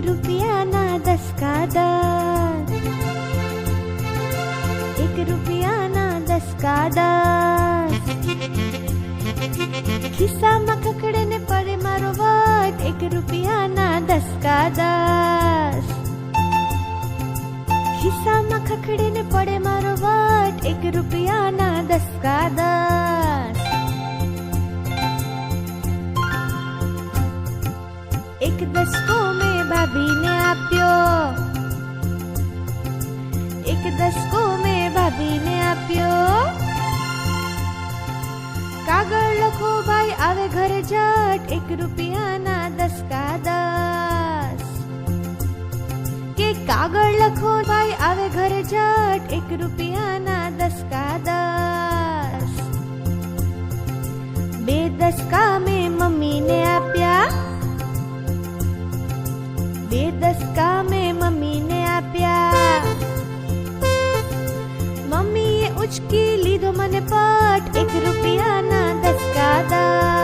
રૂપિયાના 10 કા 10, 1 રૂપિયાના 10 કા 10. ખિસ્સામાં ખખડે ને પડે મારો વટ, 1 રૂપિયાના 10 કા 10. ખિસ્સામાં ખખડે ને પડે મારો વટ, 1 રૂપિયાના 10 કા 10. એક દસકો મેં ભાભીને આપ્યો, 1 દસકો મેં ભાભીને આપ્યો. કાગળ લખો ભાઈ આવે ઘરે જટ, 1 રૂપિયાના 10 કા 10. કે કાગળ લખો ભાઈ આવે ઘરે જટ, 1 રૂપિયાના 10 કા 10. 2 દસકા મેં મમ્મીને આપ્યા, 2 દસકા મેં મમ્મીને આપ્યા. મમ્મીએ ઉચકી લીધો મને પટ, 1 રૂપિયાના 10 કા 10.